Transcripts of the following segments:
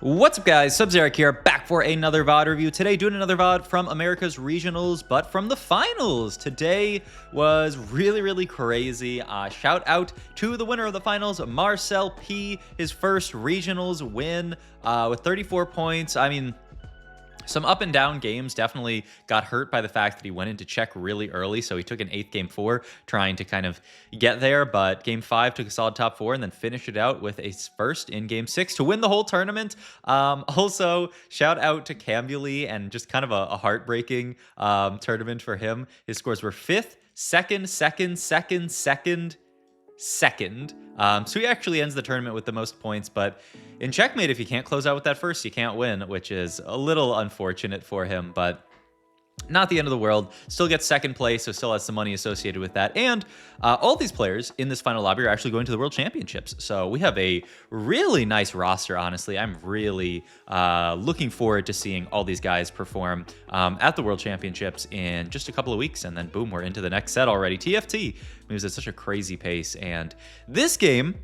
What's up, guys? Sub-Zeric here, back for another VOD review. Today, doing another VOD from America's Regionals, but from the finals. Today was really crazy. Shout out to the winner of the finals, Marcel P. His first Regionals win with 34 points. I mean, some up and down games. Definitely got hurt by the fact that he went into check really early, so he took an 8th game 4 trying to kind of get there, but game 5 took a solid top 4 and then finished it out with a first in game 6 to win the whole tournament. Also, shout out to Cambuli and just kind of a heartbreaking tournament for him. His scores were 5th, 2nd, 2nd, 2nd. So he actually ends the tournament with the most points, but in checkmate, if you can't close out with that first, you can't win, which is a little unfortunate for him, but not the end of the world. Still gets 2nd place, so still has some money associated with that. And all these players in this final lobby are actually going to the World Championships. So we have a really nice roster, honestly. I'm really looking forward to seeing all these guys perform at the World Championships in just a couple of weeks. And then boom, we're into the next set already. TFT moves at such a crazy pace. And this game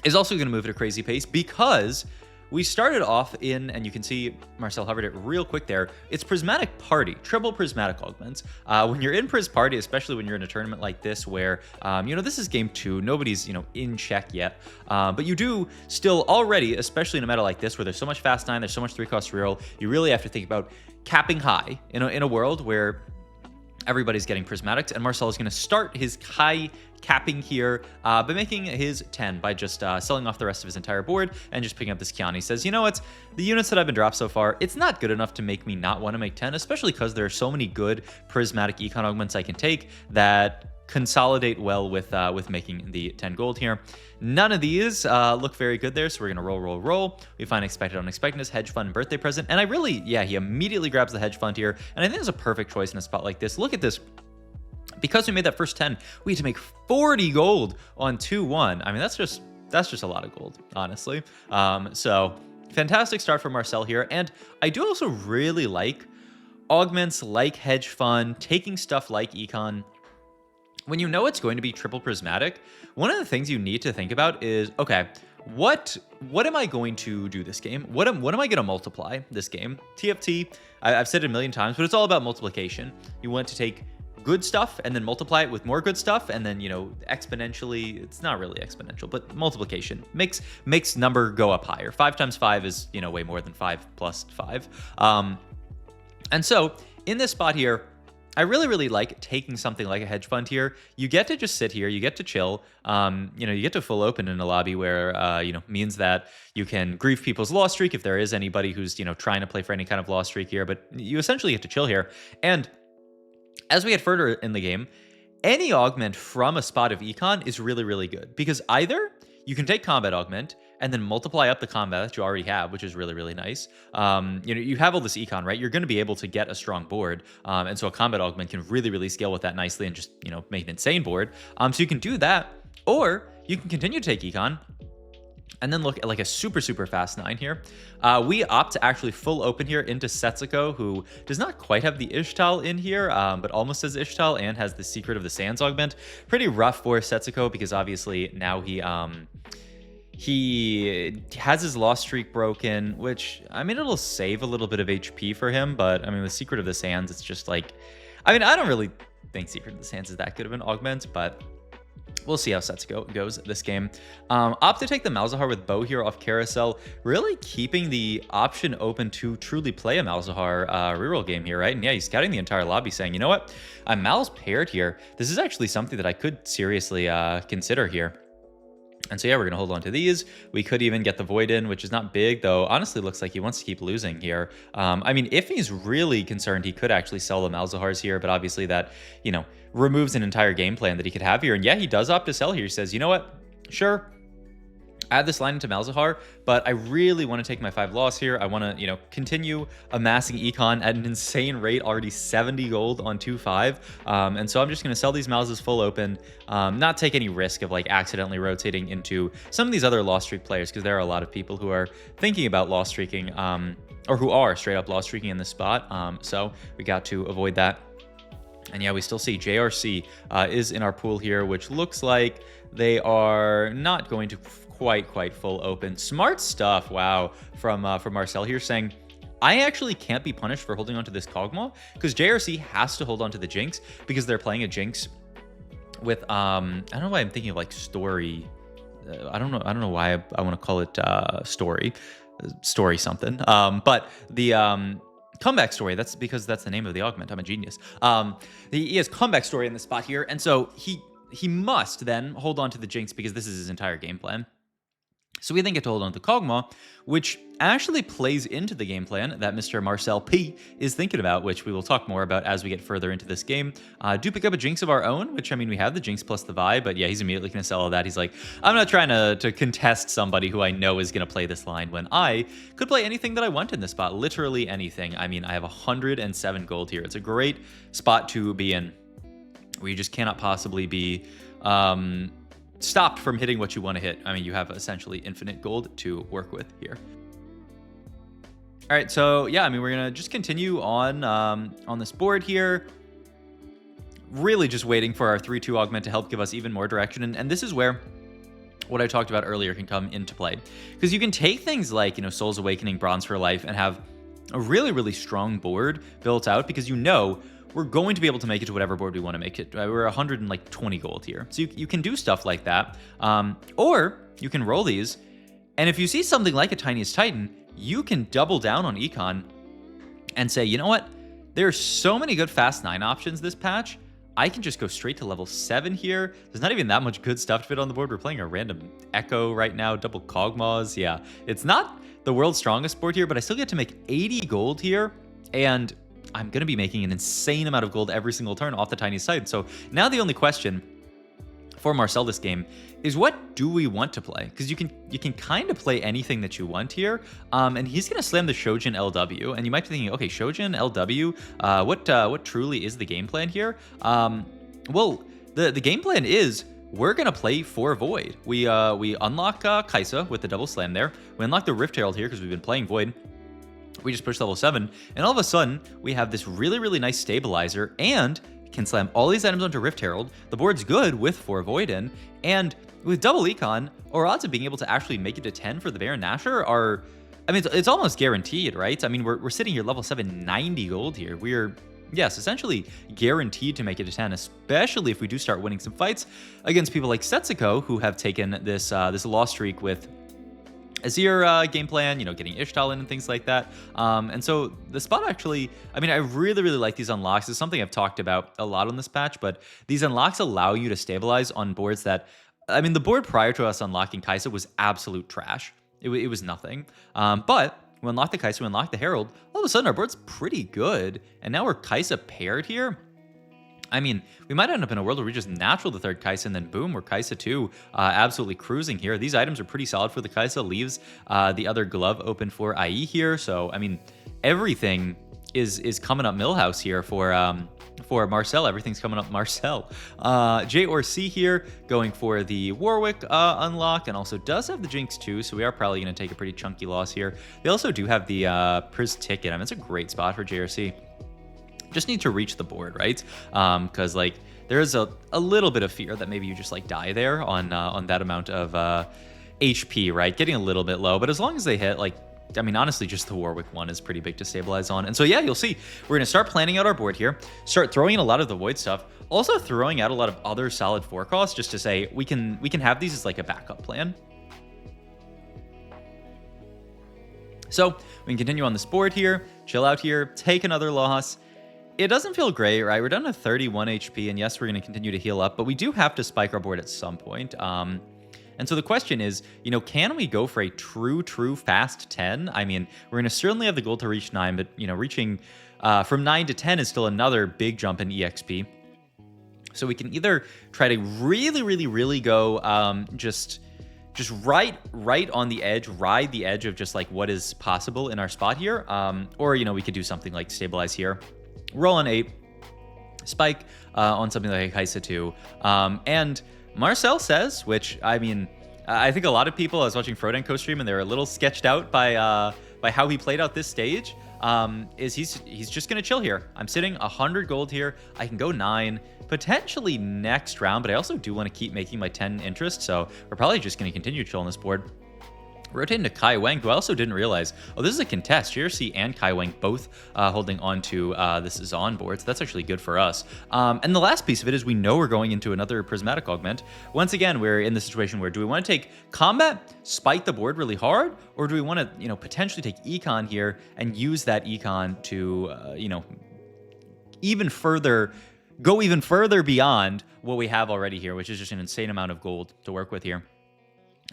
is also going to move at a crazy pace because we started off in, and you can see Marcel hovered it real quick there, it's Prismatic Party, triple Prismatic augments. When you're in Pris Party, especially when you're in a tournament like this where, this is game 2, nobody's, in check yet, but you do still already, especially in a meta like this where there's so much fast 9, there's so much 3-cost reroll, you really have to think about capping high in a world where everybody's getting prismatics, and Marcel is going to start his high capping here by making his 10 by just selling off the rest of his entire board and just picking up this Kiani. He says, you know what, the units that I've been dropped so far, it's not good enough to make me not want to make 10, especially because there are so many good prismatic econ augments I can take that consolidate well with making the 10 gold here. None of these look very good there, so we're gonna roll. We find expected unexpectedness, hedge fund, birthday present, and he immediately grabs the hedge fund here, and I think it's a perfect choice in a spot like this. Look at this. Because we made that first 10, we had to make 40 gold on 2-1. I mean, that's just a lot of gold, honestly. So fantastic start for Marcel here, and I do also really like augments like hedge fund, taking stuff like econ. When you know it's going to be triple prismatic, one of the things you need to think about is, okay, what am I going to do this game? What am I going to multiply this game? TFT, I've said it a million times, but it's all about multiplication. You want to take good stuff and then multiply it with more good stuff, and then exponentially, it's not really exponential, but multiplication makes number go up higher. 5 times 5 is way more than 5 plus 5. And so in this spot here, I really like taking something like a hedge fund here. You get to just sit here, you get to chill, you get to full open in a lobby where, means that you can grief people's loss streak if there is anybody who's, trying to play for any kind of loss streak here, but you essentially get to chill here. And as we get further in the game, any augment from a spot of econ is really good, because either you can take combat augment and then multiply up the combat that you already have, which is really nice. You have all this econ, right? You're going to be able to get a strong board, and so a combat augment can really scale with that nicely and just make an insane board. So you can do that, or you can continue to take econ and then look at like a super fast 9 here. We opt to actually full open here into Setsuko, who does not quite have the Ishtal in here, but almost has Ishtal and has the Secret of the Sands augment. Pretty rough for Setsuko because obviously now he has his loss streak broken, which, I mean, it'll save a little bit of HP for him, but I mean, with Secret of the Sands, it's just like, I mean, I don't really think Secret of the Sands is that good of an augment, but we'll see how Setsuko goes this game. Opt to take the Malzahar with Bow here off Carousel, really keeping the option open to truly play a Malzahar reroll game here, right? And yeah, he's scouting the entire lobby saying, you know what, I'm Mal's paired here. This is actually something that I could seriously consider here. And so yeah, we're going to hold on to these. We could even get the Void in, which is not big, though honestly looks like he wants to keep losing here. I mean, if he's really concerned, he could actually sell the Malzahars here, but obviously that, removes an entire game plan that he could have here. And yeah, he does opt to sell here. He says, you know what, sure, add this line into Malzahar, but I really want to take my 5 loss here. I want to, continue amassing econ at an insane rate, already 70 gold on 2-5. And so I'm just going to sell these Malzes full open, not take any risk of like accidentally rotating into some of these other loss streak players, because there are a lot of people who are thinking about loss streaking, or who are straight up loss streaking in this spot. So we got to avoid that. And yeah, we still see JRC is in our pool here, which looks like they are not going to quite full open. Smart stuff, wow, from Marcel here saying, I actually can't be punished for holding onto this Kog'Maw because JRC has to hold onto the Jinx because they're playing a Jinx with I don't know why I'm thinking of like story. I don't know why I want to call it story something. But the comeback story, that's because that's the name of the augment. I'm a genius. He has comeback story in the spot here, and so he must then hold on to the Jinx because this is his entire game plan. So we then get to hold on to the Kog'Maw, which actually plays into the game plan that Mr. Marcel P is thinking about, which we will talk more about as we get further into this game. Do pick up a Jinx of our own, which, I mean, we have the Jinx plus the Vi, but yeah, he's immediately going to sell all that. He's like, I'm not trying to contest somebody who I know is going to play this line when I could play anything that I want in this spot, literally anything. I mean, I have 107 gold here. It's a great spot to be in where you just cannot possibly be stopped from hitting what you want to hit. I mean, you have essentially infinite gold to work with here. All right, so yeah, I mean, we're gonna just continue on this board here. Really just waiting for our 3/2 augment to help give us even more direction. And this is where what I talked about earlier can come into play. Because you can take things like, you know, Soul's Awakening, Bronze for Life, and have a really strong board built out because you know we're going to be able to make it to whatever board we want to make it. We're 120 gold here. So you can do stuff like that. Or you can roll these. And if you see something like a Tiniest Titan, you can double down on Econ and say, you know what? There's so many good fast 9 options this patch. I can just go straight to level 7 here. There's not even that much good stuff to fit on the board. We're playing a random Echo right now, double Kog'Maws. Yeah, it's not the world's strongest board here, but I still get to make 80 gold here. And I'm going to be making an insane amount of gold every single turn off the Tiniest Titan. So now the only question for Marcel this game is, what do we want to play? Because you can kind of play anything that you want here. And he's going to slam the Shojin LW. And you might be thinking, okay, Shojin LW, what truly is the game plan here? Well, the game plan is we're going to play for Void. We unlock Kai'Sa with the double slam there. We unlock the Rift Herald here because we've been playing Void. We just push level 7, and all of a sudden, we have this really nice stabilizer, and can slam all these items onto Rift Herald. The board's good with 4 Void in, and with double Econ, our odds of being able to actually make it to 10 for the Baron Nashor are, I mean, it's almost guaranteed, right? I mean, we're sitting here level 7, 90 gold here. We're, yes, essentially guaranteed to make it to 10, especially if we do start winning some fights against people like Setsuko, who have taken this loss streak with Azir game plan, you know, getting Ishtal in and things like that. And so the spot actually, I mean, I really like these unlocks. It's something I've talked about a lot on this patch, but these unlocks allow you to stabilize on boards that, I mean, the board prior to us unlocking Kai'Sa was absolute trash. It was nothing. But we unlocked the Kai'Sa, we unlocked the Herald. All of a sudden, our board's pretty good. And now we're Kai'Sa paired here. I mean, we might end up in a world where we just natural the third Kai'Sa, and then boom, we're Kai'Sa 2, absolutely cruising here. These items are pretty solid for the Kai'Sa. Leaves the other glove open for IE here. So, I mean, everything is coming up Millhouse here for Marcel. Everything's coming up Marcel. J or C here, going for the Warwick unlock, and also does have the Jinx too, so we are probably going to take a pretty chunky loss here. They also do have the Pris ticket. I mean, it's a great spot for JRC. Just need to reach the board, right? Because like there is a little bit of fear that maybe you just like die there on that amount of HP, right? Getting a little bit low, but as long as they hit, like, I mean, honestly, just the Warwick one is pretty big to stabilize on. And so yeah, you'll see we're gonna start planning out our board here, start throwing in a lot of the Void stuff, also throwing out a lot of other solid forecasts just to say we can have these as like a backup plan. So we can continue on this board here, chill out here, take another loss. It doesn't feel great, right? We're down to 31 HP, and yes, we're going to continue to heal up, but we do have to spike our board at some point. And so the question is, you know, can we go for a true fast 10? I mean, we're going to certainly have the goal to reach 9, but, you know, reaching from 9 to 10 is still another big jump in EXP. So we can either try to really go just right on the edge, ride the edge of just like what is possible in our spot here, or, you know, we could do something like stabilize here. Roll on 8, spike on something like Kai'Sa 2. And Marcel says, which, I mean, I think a lot of people, I was watching Frodan co-stream and they were a little sketched out by how he played out this stage, is he's just going to chill here. I'm sitting 100 gold here. I can go 9, potentially next round, but I also do want to keep making my 10 interest, so we're probably just going to continue chilling this board. Rotating to Kai Wang, who I also didn't realize. Oh, this is a contest. JRC and Kai Wang both holding on to this is on board, so that's actually good for us. And the last piece of it is we know we're going into another prismatic augment. Once again, we're in the situation where do we want to take combat, spike the board really hard, or do we want to, you know, potentially take Econ here and use that Econ to, you know, go even further beyond what we have already here, which is just an insane amount of gold to work with here.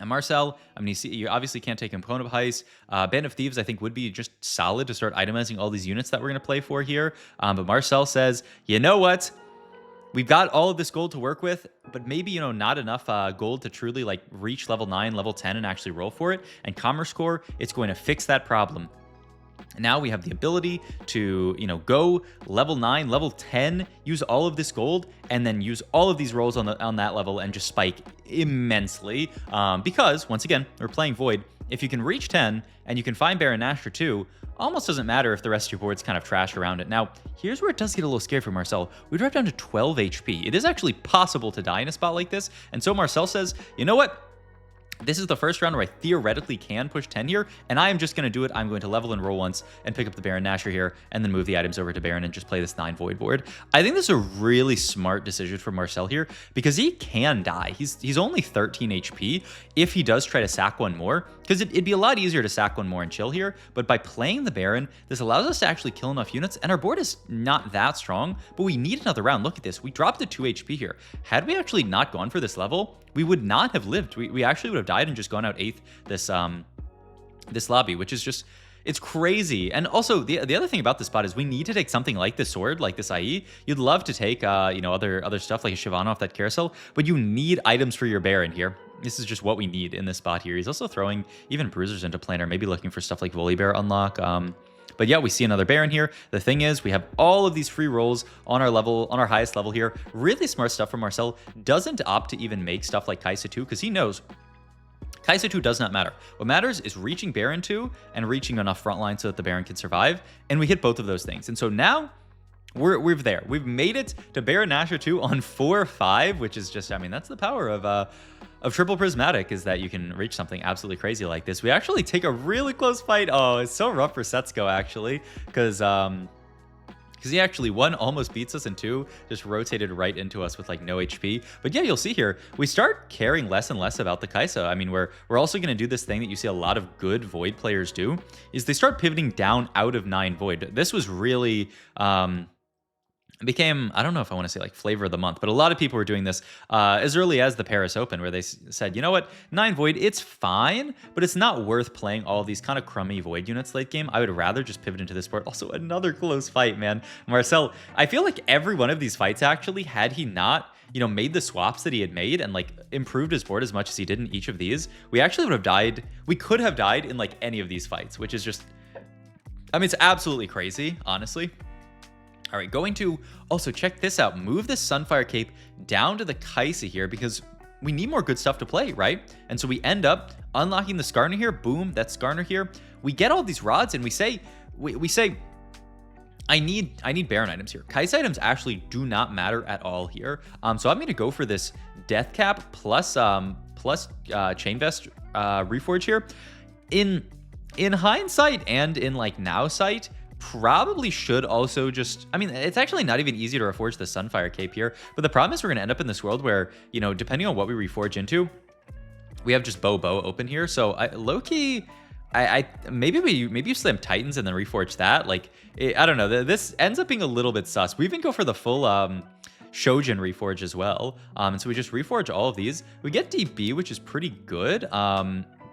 And Marcel, I mean, you obviously can't take Component Heist. Band of Thieves, I think, would be just solid to start itemizing all these units that we're going to play for here. But Marcel says, you know what? We've got all of this gold to work with, but maybe, you know, not enough gold to truly, like, reach level 9, level 10, and actually roll for it. And Commerce Core, it's going to fix that problem. Now we have the ability to, you know, go level 9, level 10, use all of this gold, and then use all of these rolls on that level and just spike immensely. Because, once again, we're playing Void. If you can reach 10 and you can find Baron Nashor too, almost doesn't matter if the rest of your board's kind of trash around it. Now, here's where it does get a little scary for Marcel. We drop down to 12 HP. It is actually possible to die in a spot like this. And so Marcel says, you know what? This is the first round where I theoretically can push 10 here, and I am just going to do it. I'm going to level and roll once and pick up the Baron Nashor here, and then move the items over to Baron and just play this 9 Void board. I think this is a really smart decision from Marcel here, because he can die. He's only 13 HP if he does try to sack one more, because it'd be a lot easier to sack one more and chill here, but by playing the Baron, this allows us to actually kill enough units, and our board is not that strong, but we need another round. Look at this. We dropped to 2 HP here. Had we actually not gone for this level, we would not have lived. We actually would have died and just gone out 8th this lobby, which is just, it's crazy. And also the other thing about this spot is we need to take something like this sword, like this IE. You'd love to take you know, other stuff like a Shyvana off that carousel, but you need items for your Baron here. This is just what we need in this spot here. He's also throwing even bruisers into planar, maybe looking for stuff like Volibear unlock. But yeah, we see another Baron here. The thing is, we have all of these free rolls on our level, on our highest level here. Really smart stuff from Marcel. Doesn't opt to even make stuff like Kaisa 2 because he knows Kaisa 2 does not matter. What matters is reaching Baron 2 and reaching enough frontline so that the Baron can survive. And we hit both of those things. And so now we're there. We've made it to Baron Nashor 2 on 4-5, which is just, I mean, that's the power of triple prismatic, is that you can reach something absolutely crazy like this. We actually take a really close fight. Oh, it's so rough for Setsuko actually, because he actually, 1, almost beats us, and 2, just rotated right into us with like no HP. But yeah, you'll see here, we start caring less and less about the Kaisa. I mean, we're also going to do this thing that you see a lot of good Void players do, is they start pivoting down out of 9 Void. This was really became, I don't know if I want to say like flavor of the month, but a lot of people were doing this as early as the Paris Open, where they said, you know what, 9 Void, it's fine, but it's not worth playing all of these kind of crummy Void units late game. I would rather just pivot into this board. Also, another close fight, man. Marcel, I feel like every one of these fights actually, had he not, you know, made the swaps that he had made and like improved his board as much as he did in each of these, we actually would have died. We could have died in like any of these fights, which is just, I mean, it's absolutely crazy, honestly. All right, going to also check this out. Move this Sunfire Cape down to the Kaisa here because we need more good stuff to play, right? And so we end up unlocking the Skarner here. Boom, that's Skarner here. We get all these rods and we say, I need Baron items here. Kaisa items actually do not matter at all here. So I'm going to go for this Death Cap plus Chain Vest Reforge here. In hindsight and in like now sight, probably should also just, I mean, it's actually not even easy to reforge the Sunfire Cape here, but the problem is we're going to end up in this world where, you know, depending on what we reforge into, we have just bow open here. So low-key, maybe you slam Titans and then reforge that. Like, I don't know. This ends up being a little bit sus. We even go for the full Shojin reforge as well. And so we just reforge all of these. We get DB, which is pretty good.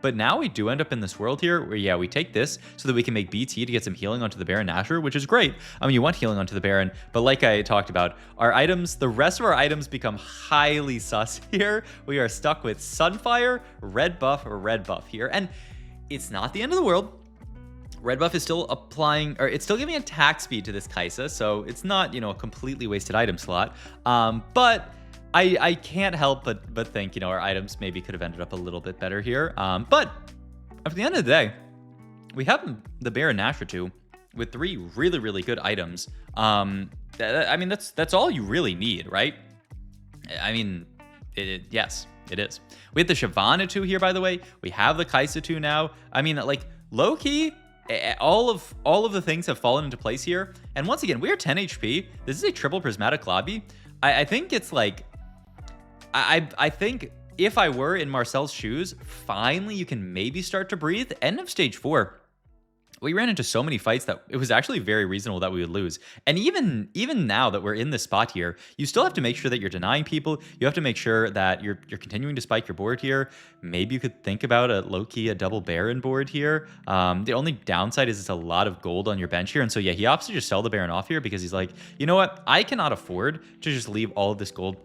But now we do end up in this world here where, yeah, we take this so that we can make BT to get some healing onto the Baron Nashor, which is great. I mean, you want healing onto the Baron, but like I talked about, our items, the rest of our items become highly sus here. We are stuck with Sunfire, red buff, or red buff here. And it's not the end of the world. Red buff is still applying, or it's still giving attack speed to this Kaisa, so it's not, you know, a completely wasted item slot. But I can't help but think, you know, our items maybe could have ended up a little bit better here. But at the end of the day, we have the Baron Nashor 2 with 3 really, really good items, I mean, that's all you really need, right? I mean, yes, it is. We have the Shyvana here, by the way. We have the Kaisa now. I mean, like, low-key, all of the things have fallen into place here. And once again, we are 10 HP. This is a triple prismatic lobby. I think it's like, I think if I were in Marcel's shoes, finally you can maybe start to breathe. End of stage 4. We ran into so many fights that it was actually very reasonable that we would lose. And even now that we're in this spot here, you still have to make sure that you're denying people. You have to make sure that you're continuing to spike your board here. Maybe you could think about a low-key, a double Baron board here. The only downside is it's a lot of gold on your bench here. And so, yeah, he opts to just sell the Baron off here because he's like, you know what? I cannot afford to just leave all of this gold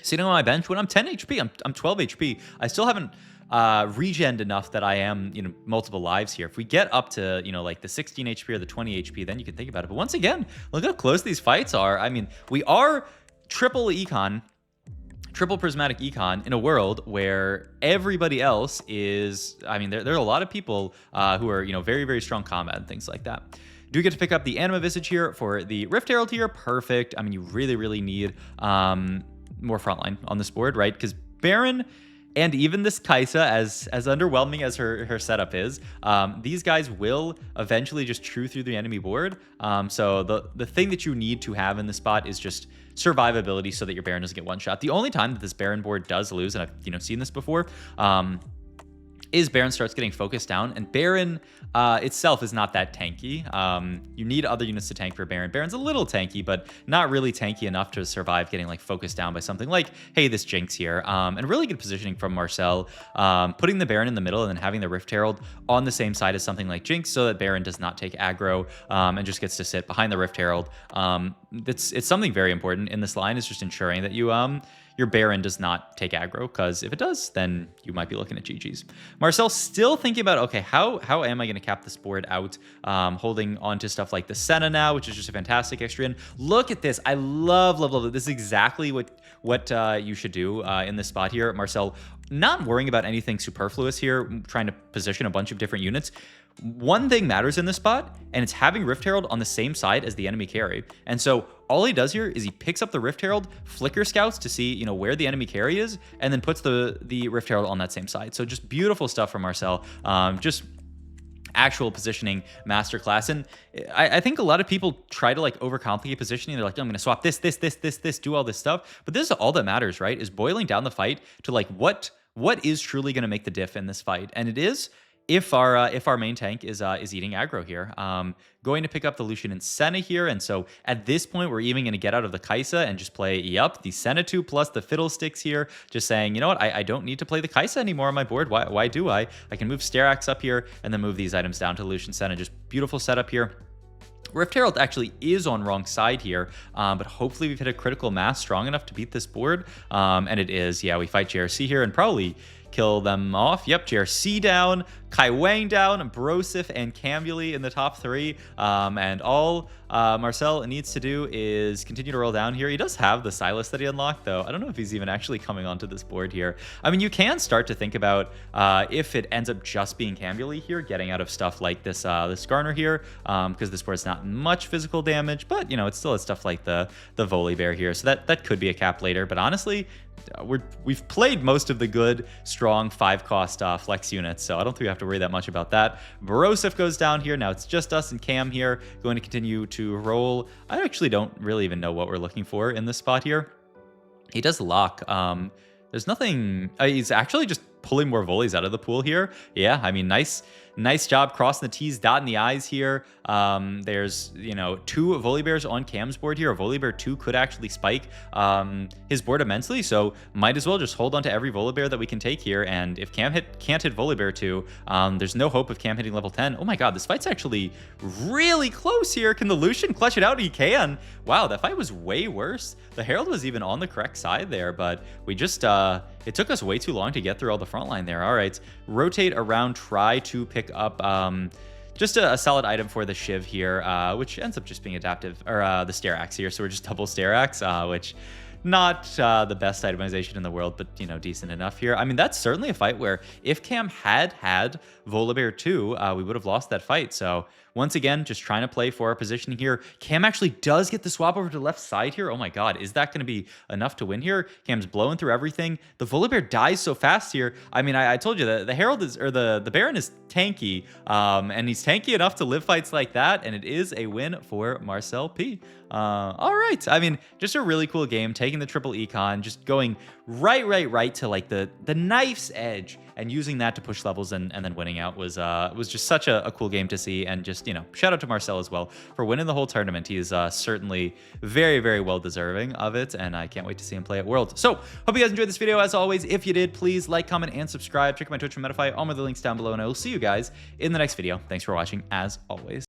sitting on my bench when I'm 10 HP. I'm 12 HP. I still haven't regened enough that I am, multiple lives here. If we get up to, like the 16 HP or the 20 HP, then you can think about it. But once again, look how close these fights are. I mean, we are triple prismatic Econ in a world where everybody else is, I mean, there are a lot of people who are, very, very strong combat and things like that. Do get to pick up the Anima Visage here for the Rift Herald here. Perfect. I mean, you really, really need more frontline on this board, right? Because Baron and even this Kaisa, as underwhelming as her setup is, these guys will eventually just chew through the enemy board. So the thing that you need to have in this spot is just survivability so that your Baron doesn't get one shot. The only time that this Baron board does lose, and I've seen this before, is Baron starts getting focused down, and Baron itself is not that tanky. You need other units to tank for Baron. Baron's a little tanky, but not really tanky enough to survive getting like focused down by something like, hey, this Jinx here. And really good positioning from Marcel, putting the Baron in the middle and then having the Rift Herald on the same side as something like Jinx so that Baron does not take aggro and just gets to sit behind the Rift Herald. It's something very important in this line, is just ensuring that your Baron does not take aggro, because if it does, then you might be looking at GG's. Marcel's still thinking about, okay, how am I going to cap this board out? Holding on to stuff like the Senna now, which is just a fantastic extra in. Look at this. I love it. This is exactly what you should do in this spot here. Marcel not worrying about anything superfluous here, trying to position a bunch of different units. One thing matters in this spot, and it's having Rift Herald on the same side as the enemy carry. And so all he does here is he picks up the Rift Herald, flicker scouts to see, where the enemy carry is, and then puts the Rift Herald on that same side. So just beautiful stuff from Marcel. Just actual positioning masterclass. And I think a lot of people try to like overcomplicate positioning. They're like, I'm going to swap this, do all this stuff. But this is all that matters, right? Is boiling down the fight to like what is truly going to make the diff in this fight. And it is, if our main tank is eating aggro here, going to pick up the Lucian and Senna here, and so at this point we're even going to get out of the Kaisa and just play the Senna 2 plus the Fiddlesticks here, just saying, you know what, I don't need to play the Kaisa anymore on my board. Why do I? I can move Starax up here and then move these items down to Lucian Senna. Just beautiful setup here. Rift Herald actually is on wrong side here, but hopefully we've hit a critical mass strong enough to beat this board, and it is. Yeah, we fight JRC here and probably kill them off. Yep, JRC down, Kai Wang down, Brosif and Cambuli in the top 3. And all Marcel needs to do is continue to roll down here. He does have the Silas that he unlocked, though. I don't know if he's even actually coming onto this board here. I mean, you can start to think about if it ends up just being Cambuli here, getting out of stuff like this Garner here, because this board's not much physical damage, but, it still has stuff like the Volibear here. So that could be a cap later. But honestly, we've played most of the good, strong 5-cost flex units, so I don't think we have to worry that much about that. Brosif goes down here. Now it's just us and Cam here, going to continue to roll. I actually don't really even know what we're looking for in this spot here. He does lock. There's nothing. He's actually just pulling more volleys out of the pool here. Yeah, I mean, nice job crossing the T's, dotting the I's here. There's, 2 Volibears on Cam's board here. A Volibear 2 could actually spike his board immensely, so might as well just hold on to every Volibear that we can take here. And if Cam can't hit Volibear 2, there's no hope of Cam hitting level 10. Oh my god, this fight's actually really close here. Can the Lucian clutch it out? He can. Wow, that fight was way worse. The Herald was even on the correct side there, but we just, it took us way too long to get through all the front line there. All right, rotate around, try to pick up just a solid item for the Shiv here, which ends up just being adaptive, or the Starax here. So we're just double Starax, which not the best itemization in the world, but, you know, decent enough here. I mean, that's certainly a fight where if Cam had Volibear 2, we would have lost that fight. So once again, just trying to play for our position here. Cam actually does get the swap over to the left side here. Oh my god, is that going to be enough to win here? Cam's blowing through everything. The Volibear dies so fast here. I mean, I told you that the Herald is, or the Baron is tanky, and he's tanky enough to live fights like that, and it is a win for Marcel P. All right. I mean, just a really cool game, taking the triple econ, just going right to like the knife's edge and using that to push levels and then winning out was just such a cool game to see. And just, you know, shout out to Marcel as well for winning the whole tournament. He is certainly very well deserving of it, and I can't wait to see him play at Worlds. So hope you guys enjoyed this video. As always, if you did, please like, comment, and subscribe. Check out my Twitch and Metafy, all my links down below, and I will see you guys in the next video. Thanks for watching, as always.